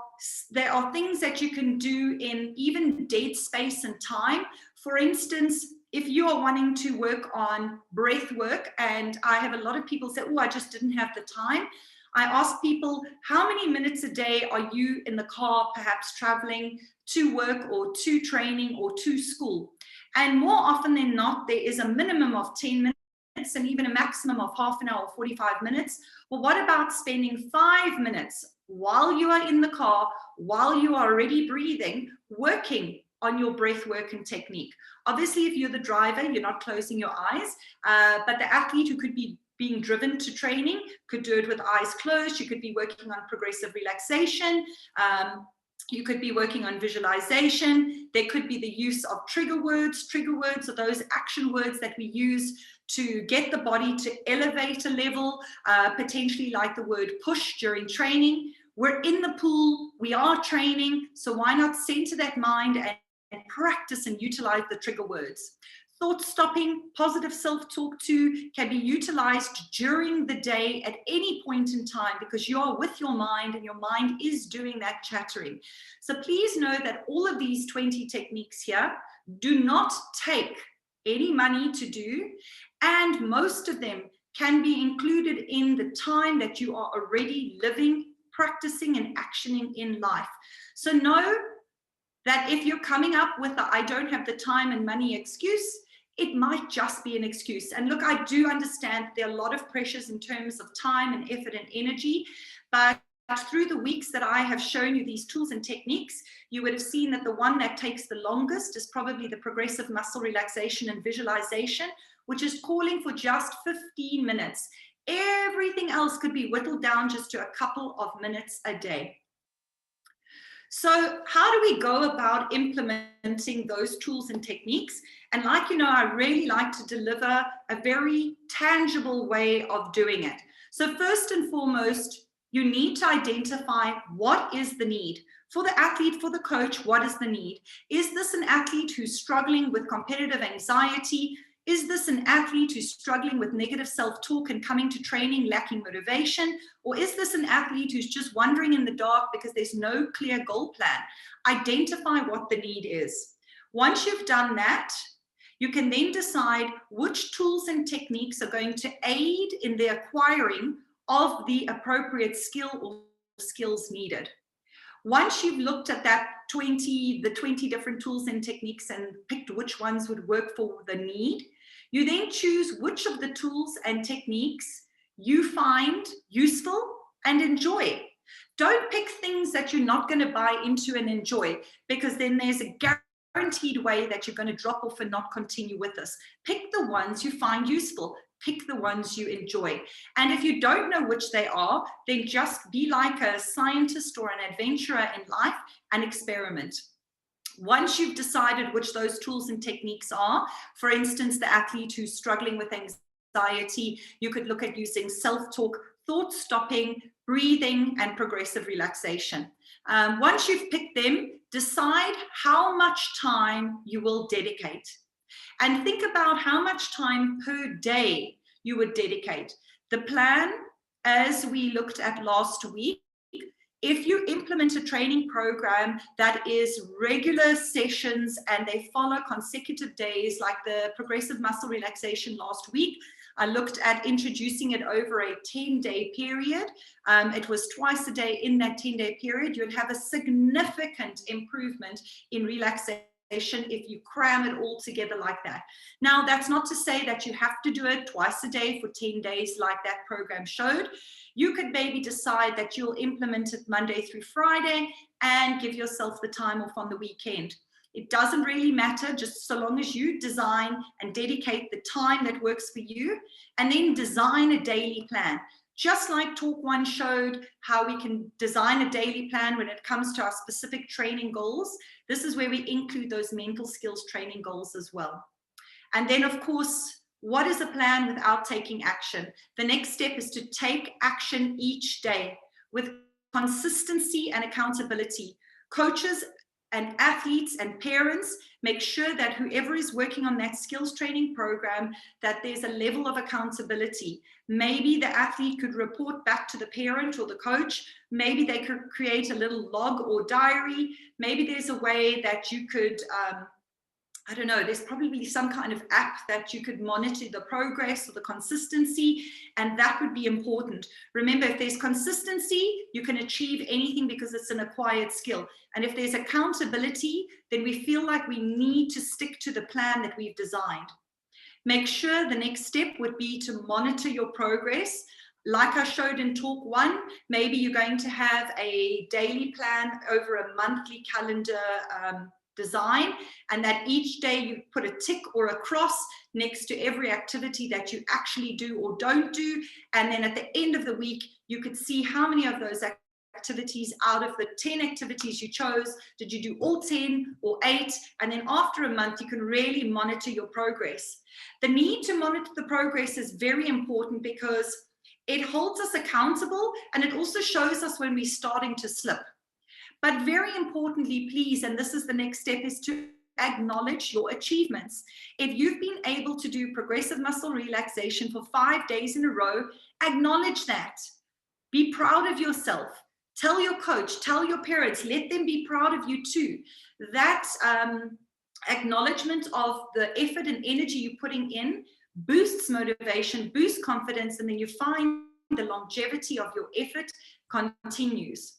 things that you can do in even dead space and time. For instance, if you are wanting to work on breath work, and I have a lot of people say, oh, I just didn't have the time. I ask people, how many minutes a day are you in the car, perhaps traveling to work or to training or to school? And more often than not, there is a minimum of 10 minutes and even a maximum of half an hour or 45 minutes. Well, what about spending 5 minutes while you are in the car, while you are already breathing, working on your breath work and technique? Obviously, if you're the driver, you're not closing your eyes, but the athlete who could be being driven to training could do it with eyes closed. You could be working on progressive relaxation. You could be working on visualization. There could be the use of trigger words. Trigger words are those action words that we use to get the body to elevate a level, potentially like the word push during training. We're in the pool, we are training, so why not center that mind and practice and utilize the trigger words. Thought stopping, positive self-talk too, can be utilized during the day at any point in time, because you are with your mind and your mind is doing that chattering. So please know that all of these 20 techniques here do not take any money to do, and most of them can be included in the time that you are already living, practicing and actioning in life. So know that if you're coming up with the I don't have the time and money excuse, it might just be an excuse. And look, I do understand there are a lot of pressures in terms of time and effort and energy, but through the weeks that I have shown you these tools and techniques, you would have seen that the one that takes the longest is probably the progressive muscle relaxation and visualization, which is calling for just 15 minutes. Everything else could be whittled down just to a couple of minutes a day. So how do we go about implementing those tools and techniques? And like you know, I really like to deliver a very tangible way of doing it. So first and foremost, you need to identify what is the need. For the athlete, for the coach, what is the need? Is this an athlete who's struggling with competitive anxiety? Is this an athlete who's struggling with negative self-talk and coming to training lacking motivation? Or is this an athlete who's just wandering in the dark because there's no clear goal plan? Identify what the need is. Once you've done that, you can then decide which tools and techniques are going to aid in the acquiring of the appropriate skill or skills needed. Once you've looked at the 20 different tools and techniques and picked which ones would work for the need, you then choose which of the tools and techniques you find useful and enjoy. Don't pick things that you're not going to buy into and enjoy, because then there's a guaranteed way that you're going to drop off and not continue with this. Pick the ones you find useful. Pick the ones you enjoy. And if you don't know which they are, then just be like a scientist or an adventurer in life and experiment. Once you've decided which those tools and techniques are, for instance, the athlete who's struggling with anxiety, you could look at using self-talk, thought stopping, breathing, and progressive relaxation. Once you've picked them, decide how much time you will dedicate. And think about how much time per day you would dedicate. The plan, as we looked at last week, if you implement a training program that is regular sessions and they follow consecutive days, like the progressive muscle relaxation last week, I looked at introducing it over a 10-day period. It was twice a day in that 10-day period. You'd have a significant improvement in relaxation if you cram it all together like that. Now, that's not to say that you have to do it twice a day for 10 days like that program showed. You could maybe decide that you'll implement it Monday through Friday and give yourself the time off on the weekend. It doesn't really matter, just so long as you design and dedicate the time that works for you, and then design a daily plan. Just like Talk One showed how we can design a daily plan when it comes to our specific training goals, this is where we include those mental skills training goals as well. And then, of course, what is a plan without taking action? The next step is to take action each day with consistency and accountability. Coaches and athletes and parents, make sure that whoever is working on that skills training program, that there's a level of accountability. Maybe the athlete could report back to the parent or the coach. Maybe they could create a little log or diary. Maybe there's a way that you could, I don't know, there's probably some kind of app that you could monitor the progress or the consistency, and that would be important. Remember, if there's consistency, you can achieve anything because it's an acquired skill. And if there's accountability, then we feel like we need to stick to the plan that we've designed. Make sure the next step would be to monitor your progress. Like I showed in Talk One, maybe you're going to have a daily plan over a monthly calendar design, and that each day you put a tick or a cross next to every activity that you actually do or don't do. And then at the end of the week, you could see how many of those activities out of the 10 activities you chose, did you do all 10 or 8? And then after a month, you can really monitor your progress. The need to monitor the progress is very important because it holds us accountable, and it also shows us when we're starting to slip. But very importantly, please, and this is the next step, is to acknowledge your achievements. If you've been able to do progressive muscle relaxation for 5 days in a row, acknowledge that. Be proud of yourself. Tell your coach, tell your parents, let them be proud of you too. That acknowledgement of the effort and energy you're putting in boosts motivation, boosts confidence, and then you find the longevity of your effort continues.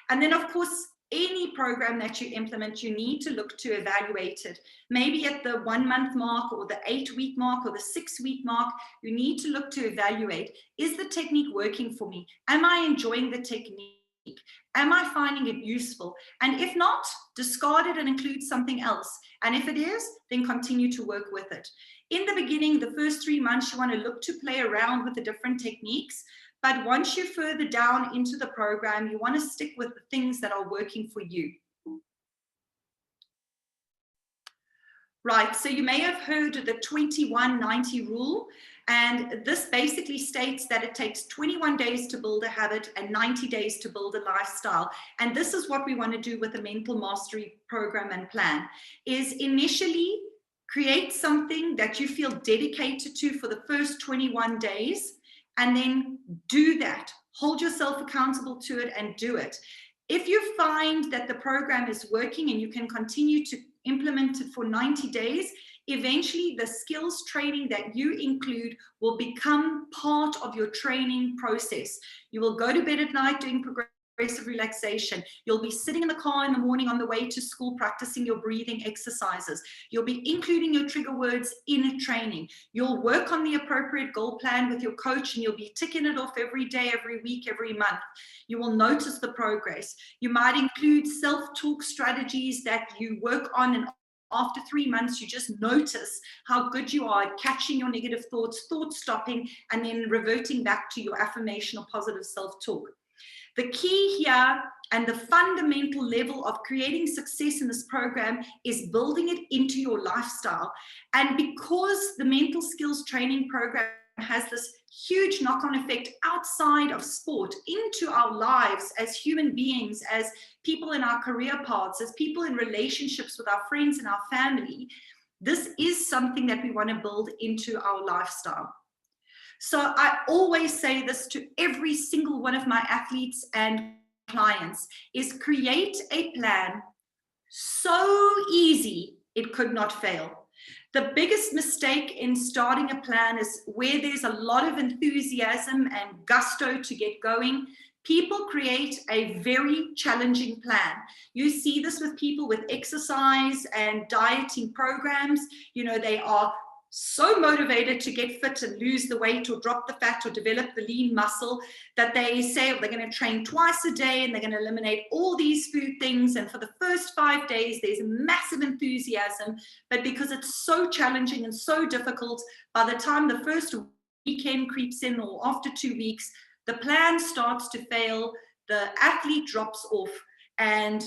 And then, of course, any program that you implement, you need to look to evaluate it. Maybe at the 1 month mark or the 8 week mark or the 6 week mark, you need to look to evaluate, is the technique working for me? Am I enjoying the technique? Am I finding it useful? And if not, discard it and include something else. And if it is, then continue to work with it. In the beginning, the first 3 months, you want to look to play around with the different techniques. But once you're further down into the program, you want to stick with the things that are working for you. Right, so you may have heard of the 21-90 rule, and this basically states that it takes 21 days to build a habit and 90 days to build a lifestyle. And this is what we want to do with the mental mastery program and plan, is initially create something that you feel dedicated to for the first 21 days, and then do that. Hold yourself accountable to it and do it. If you find that the program is working and you can continue to implement it for 90 days, eventually the skills training that you include will become part of your training process. You will go to bed at night doing progressive relaxation. You'll be sitting in the car in the morning on the way to school practicing your breathing exercises. You'll be including your trigger words in training. You'll work on the appropriate goal plan with your coach, and you'll be ticking it off every day, every week, every month. You will notice the progress. You might include self-talk strategies that you work on, and after 3 months, you just notice how good you are at catching your negative thoughts, thought stopping, and then reverting back to your affirmation or positive self-talk. The key here and the fundamental level of creating success in this program is building it into your lifestyle. And because the mental skills training program has this huge knock-on effect outside of sport into our lives as human beings, as people in our career paths, as people in relationships with our friends and our family, this is something that we want to build into our lifestyle. So I always say this to every single one of my athletes and clients, is create a plan so easy it could not fail. The biggest mistake in starting a plan is where there's a lot of enthusiasm and gusto to get going. People create a very challenging plan. You see this with people with exercise and dieting programs. You know, they are so motivated to get fit and lose the weight or drop the fat or develop the lean muscle that they say they're going to train twice a day and they're going to eliminate all these food things. And for the first 5 days, there's massive enthusiasm. But because it's so challenging and so difficult, by the time the first weekend creeps in or after 2 weeks, the plan starts to fail, the athlete drops off, and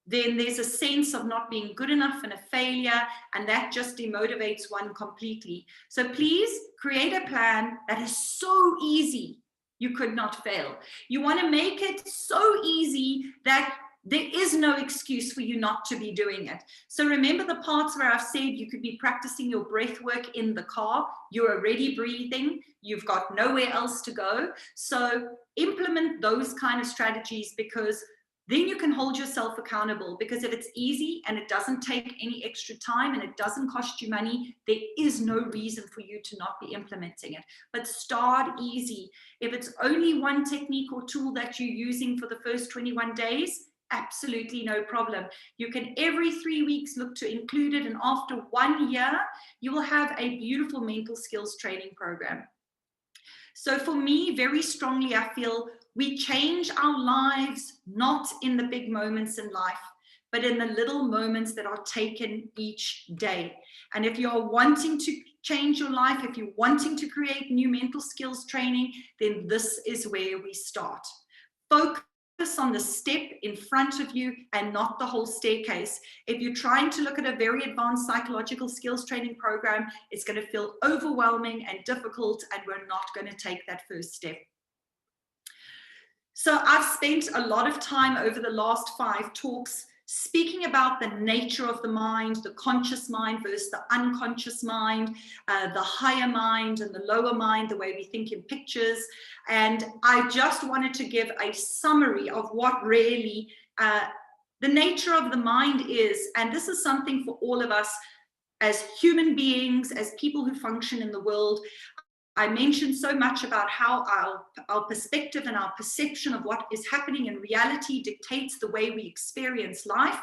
then there's a sense of not being good enough and a failure, and that just demotivates one completely. So please create a plan that is so easy you could not fail. You want to make it so easy that there is no excuse for you not to be doing it. So remember the parts where I've said you could be practicing your breath work in the car, you're already breathing, you've got nowhere else to go. So implement those kind of strategies, because then you can hold yourself accountable. Because if it's easy and it doesn't take any extra time and it doesn't cost you money, there is no reason for you to not be implementing it. But start easy. If it's only one technique or tool that you're using for the first 21 days, absolutely no problem. You can every 3 weeks look to include it, and after 1 year, you will have a beautiful mental skills training program. So for me, very strongly, I feel we change our lives not in the big moments in life, but in the little moments that are taken each day. And if you're wanting to change your life, if you're wanting to create new mental skills training, then this is where we start. Focus on the step in front of you and not the whole staircase. If you're trying to look at a very advanced psychological skills training program, it's going to feel overwhelming and difficult, and we're not going to take that first step. So I've spent a lot of time over the last 5 talks speaking about the nature of the mind, the conscious mind versus the unconscious mind, the higher mind and the lower mind, the way we think in pictures. And I just wanted to give a summary of what really the nature of the mind is. And this is something for all of us as human beings, as people who function in the world. I mentioned so much about how our perspective and our perception of what is happening in reality dictates the way we experience life.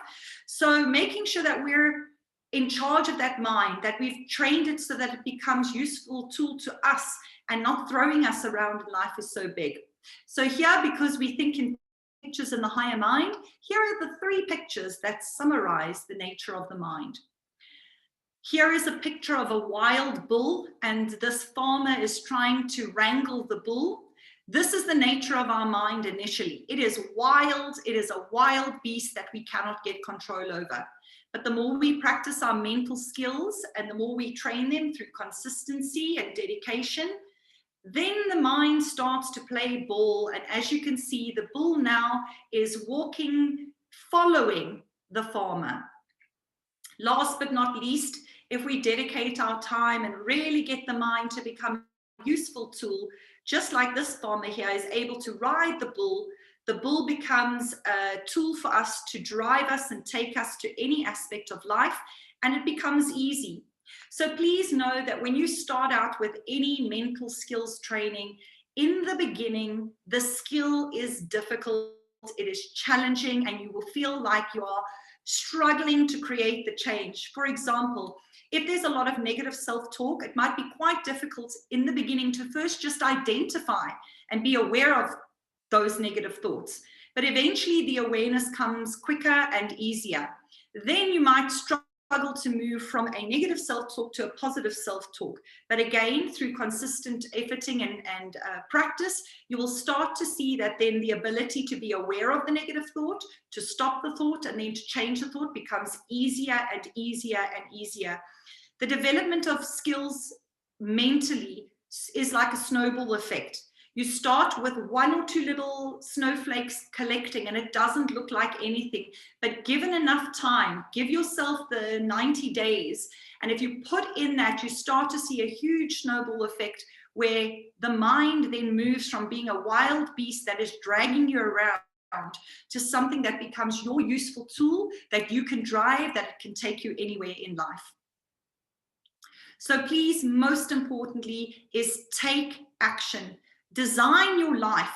So making sure that we're in charge of that mind, that we've trained it so that it becomes a useful tool to us and not throwing us around in life is so big. So here, because we think in pictures in the higher mind, here are the 3 pictures that summarize the nature of the mind. Here is a picture of a wild bull, and this farmer is trying to wrangle the bull. This is the nature of our mind initially. It is wild. It is a wild beast that we cannot get control over. But the more we practice our mental skills and the more we train them through consistency and dedication, then the mind starts to play ball. And as you can see, the bull now is walking, following the farmer. Last but not least, if we dedicate our time and really get the mind to become a useful tool, just like this farmer here is able to ride the bull becomes a tool for us to drive us and take us to any aspect of life, and it becomes easy. So please know that when you start out with any mental skills training, in the beginning, the skill is difficult, it is challenging, and you will feel like you are struggling to create the change. For example, if there's a lot of negative self-talk, it might be quite difficult in the beginning to first just identify and be aware of those negative thoughts. But eventually the awareness comes quicker and easier. Then you might struggle to move from a negative self-talk to a positive self-talk. But again, through consistent efforting and practice, you will start to see that then the ability to be aware of the negative thought, to stop the thought, and then to change the thought becomes easier and easier and easier. The development of skills mentally is like a snowball effect. You start with 1 or 2 little snowflakes collecting and it doesn't look like anything, but given enough time, give yourself the 90 days. And if you put in that, you start to see a huge snowball effect where the mind then moves from being a wild beast that is dragging you around to something that becomes your useful tool that you can drive, that it can take you anywhere in life. So please, most importantly, is take action. Design your life.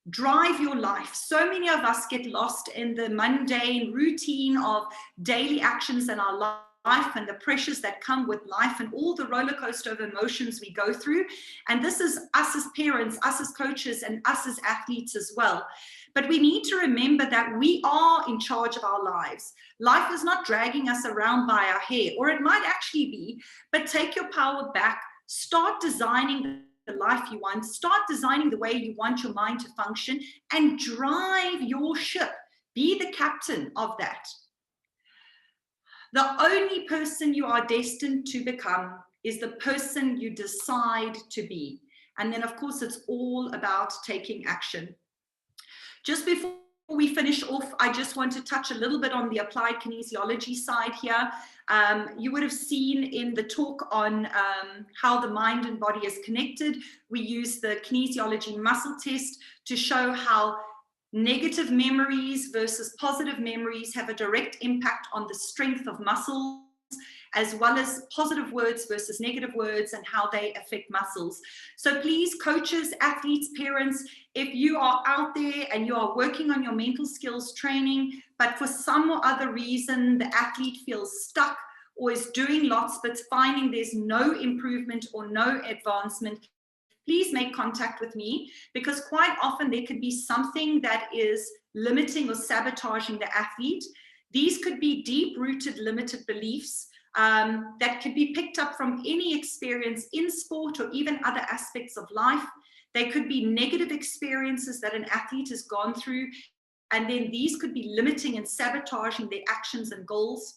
Drive your life. So many of us get lost in the mundane routine of daily actions in our life and the pressures that come with life and all the roller coaster of emotions we go through. And this is us as parents, us as coaches, and us as athletes as well. But we need to remember that we are in charge of our lives. Life is not dragging us around by our hair, or it might actually be, but take your power back. Start designing the life you want. Start designing the way you want your mind to function and drive your ship. Be the captain of that. The only person you are destined to become is the person you decide to be. And then, of course, it's all about taking action. Just before we finish off, I just want to touch a little bit on the applied kinesiology side here. You would have seen in the talk on how the mind and body is connected. We use the kinesiology muscle test to show how negative memories versus positive memories have a direct impact on the strength of muscles, as well as positive words versus negative words and how they affect muscles. So please, coaches, athletes, parents, if you are out there and you are working on your mental skills training, but for some or other reason the athlete feels stuck or is doing lots but finding there's no improvement or no advancement, please make contact with me, because quite often there could be something that is limiting or sabotaging the athlete. These could be deep-rooted limited beliefs that could be picked up from any experience in sport or even other aspects of life. They could be negative experiences that an athlete has gone through, and then these could be limiting and sabotaging their actions and goals.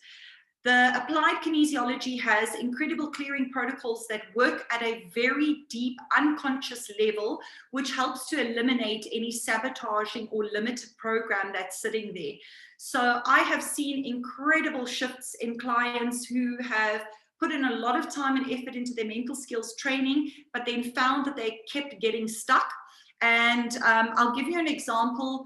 The applied kinesiology has incredible clearing protocols that work at a very deep unconscious level, which helps to eliminate any sabotaging or limited program that's sitting there. So I have seen incredible shifts in clients who have put in a lot of time and effort into their mental skills training, but then found that they kept getting stuck. And I'll give you an example.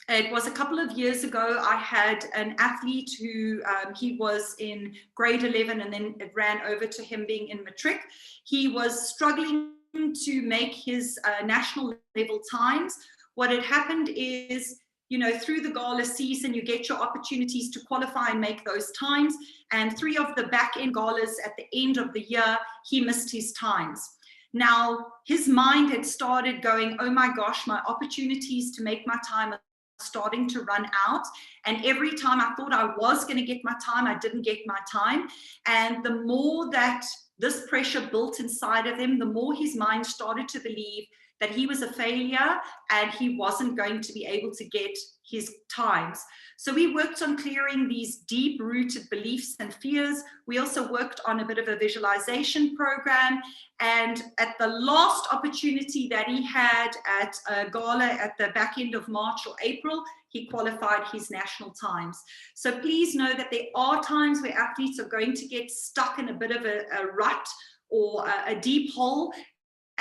It was a couple of years ago. I had an athlete who he was in grade 11, and then it ran over to him being in matric. He was struggling to make his national level times. What had happened is, you know, through the gala season, you get your opportunities to qualify and make those times. And 3 of the back end galas at the end of the year, he missed his times. Now, his mind had started going, oh my gosh, my opportunities to make my time are starting to run out. And every time I thought I was going to get my time, I didn't get my time. And the more that this pressure built inside of him, the more his mind started to believe that he was a failure and he wasn't going to be able to get his times. So we worked on clearing these deep-rooted beliefs and fears. We also worked on a bit of a visualization program. And at the last opportunity that he had at a gala at the back end of March or April, he qualified his national times. So please know that there are times where athletes are going to get stuck in a bit of a rut or a deep hole,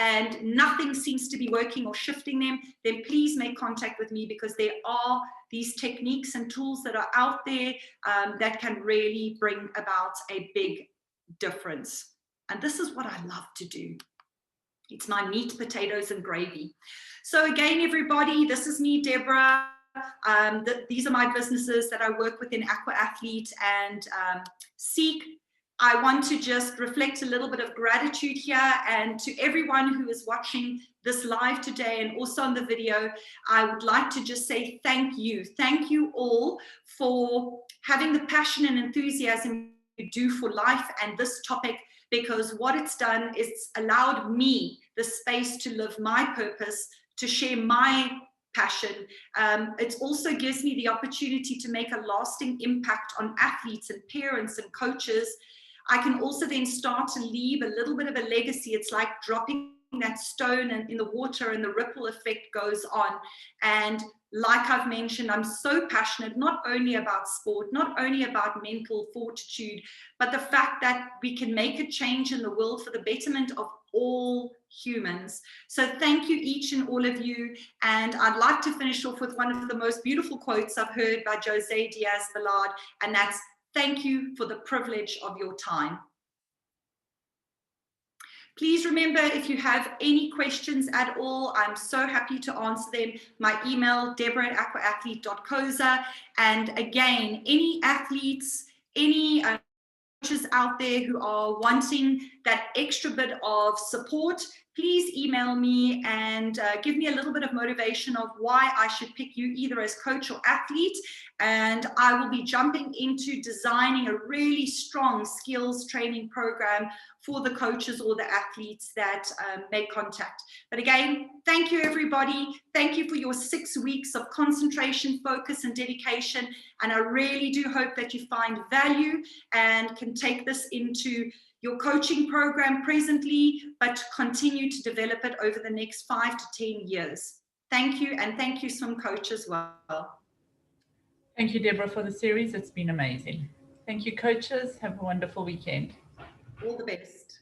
and nothing seems to be working or shifting them. Then please make contact with me, because there are these techniques and tools that are out there that can really bring about a big difference. And this is what I love to do. It's my meat, potatoes, and gravy. So again, everybody, this is me, Deborah. These are my businesses that I work with in Aqua Athlete and Seek. I want to just reflect a little bit of gratitude here, and to everyone who is watching this live today and also on the video, I would like to just say thank you. Thank you all for having the passion and enthusiasm you do for life and this topic, because what it's done is it's allowed me the space to live my purpose, to share my passion. It also gives me the opportunity to make a lasting impact on athletes and parents and coaches. I can also then start to leave a little bit of a legacy. It's like dropping that stone in the water, and the ripple effect goes on. And like I've mentioned, I'm so passionate, not only about sport, not only about mental fortitude, but the fact that we can make a change in the world for the betterment of all humans. So thank you, each and all of you. And I'd like to finish off with one of the most beautiful quotes I've heard by Jose Diaz-Balart, and that's, "Thank you for the privilege of your time." Please remember, if you have any questions at all, I'm so happy to answer them. My email, deborah@aquaathlete.coza. And again, any athletes, any coaches out there who are wanting that extra bit of support, please email me and give me a little bit of motivation of why I should pick you either as coach or athlete. And I will be jumping into designing a really strong skills training program for the coaches or the athletes that make contact. But again, thank you, everybody. Thank you for your 6 weeks of concentration, focus, and dedication. And I really do hope that you find value and can take this into your coaching program presently, but continue to develop it over the next 5 to 10 years. Thank you, and thank you, Swim Coach, as well. Thank you, Deborah, for the series. It's been amazing. Thank you, coaches. Have a wonderful weekend. All the best.